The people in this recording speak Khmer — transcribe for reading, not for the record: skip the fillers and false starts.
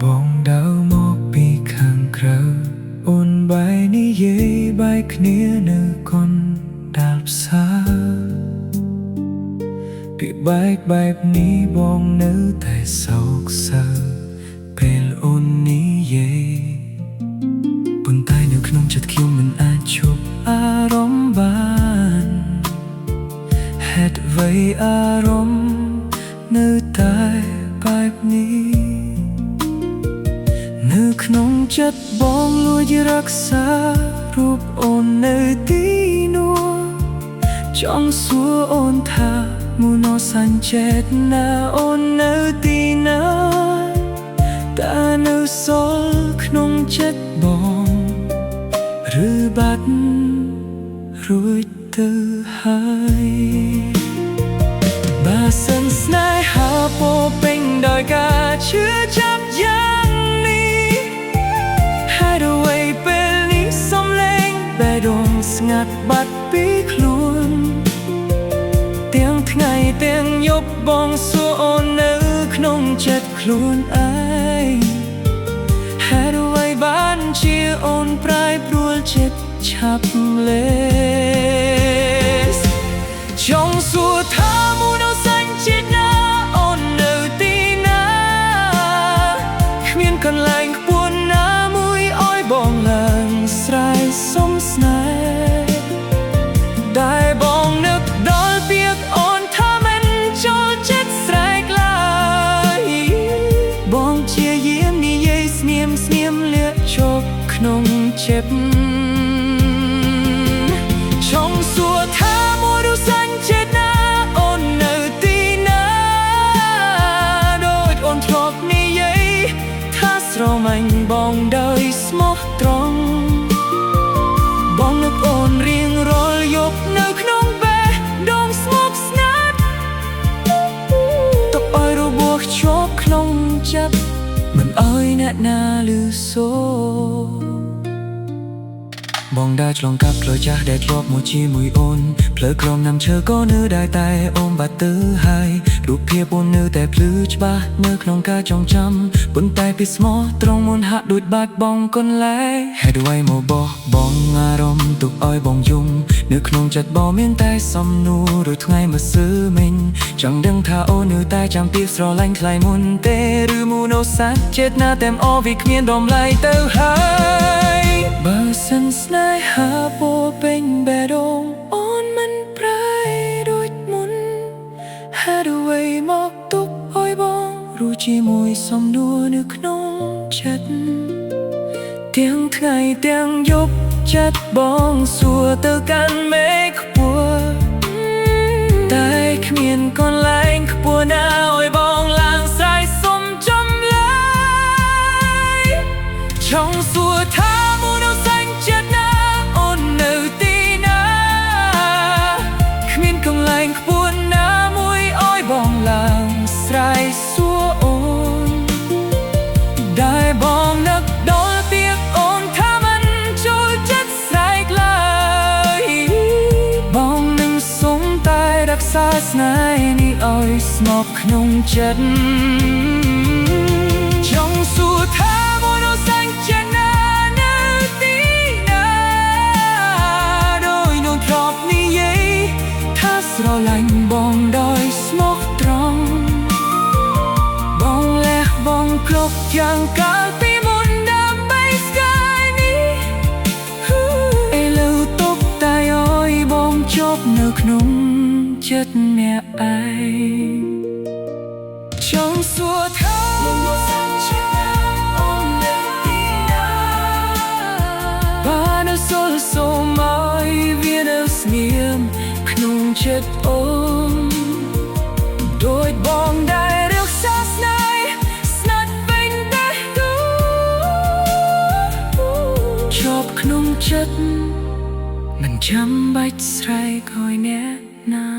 បងដើរមកពីខាងក្រៅអូនបែរនិយាយបែកគ្នានៅកណ្ដាលផ្សារពីបែកបែបនេះបងនៅតែសោកសៅពេលអូននិយាយប៉ុន្តែនៅក្នុងចិត្តខ្ញុំមិនអាចឈប់អារម្មណ៍បានហេតុអ្វីអារម្មណ៍នៅតែបែបនេះនៅក្នុងចិត្តបងលួចរក្សារូបអូននៅទីនោះចង់សួរអូនថាមុនសាញ់ចិត្តណាអូននៅទីណាតែនៅសល់ក្នុងចិត្តបងឬបាត់រួចទៅហើយបើសិនស្នេហាពោពេញដោយការជឿចាប់យ៉ាងនេះហើយអ្វីពេលនេះសំឡេងបេះដូងស្ងាត់បាត់ពីខ្លួនទាំងថ្ងៃទាំងយប់បងសួរអូននៅក្នុងចិត្តខ្លួនឯងហេតុអ្វីបានជាអូនប្រែប្រួលចិត្តឆាប់លេសចង់សួរថាមុនសាញ់ចិត្តណាអូននៅទីណាគ្មានកន្លែងខ្ពស់ណាមួយឲ្យបងឡើងស្រែកសុំស្នេហ៍ដែលបងនឹកដល់ពាក្យអូនថាមិនចូលចិត្តស្រែកឡើយបងជាយាមនិយាយស្ងៀមស្ងៀមលាក់ជោគក្នុងចិត្តចង់សួរថាមួយរូបសាញ់ចិត្តណាអូននៅទីណាដូចអូនធ្លាប់និយាយថាស្រមាញ់បងដោយស្មោះត្រង់បងនឹកអូនរៀងរាល់យប់នៅក្នុងបេះដូងស្ងប់ស្ងាត់ទុកឲ្យរបួសជាប់ក្នុងចិត្តមិនឲ្យអ្នកណាឮសូរបងដើរឆ្លងកាត់ផ្លូវចាស់ដែលធ្លាប់មកជាមួយអូនផ្លូវក្រំណាំឈើក៏នៅដែរតែអូនបាត់ទៅហើយរូបភាពអូននៅតែភ្លឺច្បាស់នៅក្នុងការចងចាំប៉ុន្តែពីស្មោះត្រង់មុនហាក់ដូចបាត់បង់កន្លែងហេតុអ្វីមកបោះបងអារម្មណ៍ទុកឲ្យបងយំនៅក្នុងចិត្តបងមានតែសំណួរដូចថ្ងៃម្សិលមិញចង់ដឹងថាអូននៅតែចាំពីស្រឡាញ់ថ្លៃមុនទេឬមូណូសាច់ចិត្តណាតែមអវាគ្មានដំឡៃទៅហើយបើសិនស្នេហាពោពេញបេះដូងអូនមិនប្រែដូចមុនហេតុអ្វីមកទុកឲ្យបងរស់ជាមួយសំណួរនៅក្នុងចិត្តទាំងថ្ងៃទាំងយប់ចិត្តបងសួរទៅកាន់មេឃខ្ពស់តែគ្មានកន្លែងខ្ពស់ណាឲ្យបងឡើងស្រែកសុំចំឡើយចង់សួរថាមុនសាញ់ចិត្តណាអូននៅទីណាគ្មានកន្លែងខ្ពស់ណាមួយឲ្យបងឡើងស្រែកសួរអូនដែលបងនឹកដល់ពាក្យអូនថាមិនចូលចិត្តស្រែកឡើយបងនឹងសុំតែរក្សាស្នេហ៍នេះឲ្យស្ងប់ក្នុងចិត្តចង់សួរថាមុនសាញ់ចិត្តណានៅទីណាដោយនោះធ្លាប់និយាយថាស្រឡាញ់បងដោយស្មោះត្រង់បងលះបងគ្រប់យ៉ាងកាលពីមុនដើម្បីស្គាល់នេះឥឡូវទុកតែឲ្យបងជប់នៅក្នុងចិត្តអ្នកឯងចង់សួរថាមុនសាញ់ចិត្តណាអូននៅទីណាបានសល់សូមឲ្យវានៅស្ងៀមក្នុងចិត្តអូនដូចបងដែលរក្សាស្នេហ៍ស្និទ្ធវិញតែទូជាប់ក្នុងចិត្តមិនចាំបាច់ស្រែកឲ្យអ្នកណា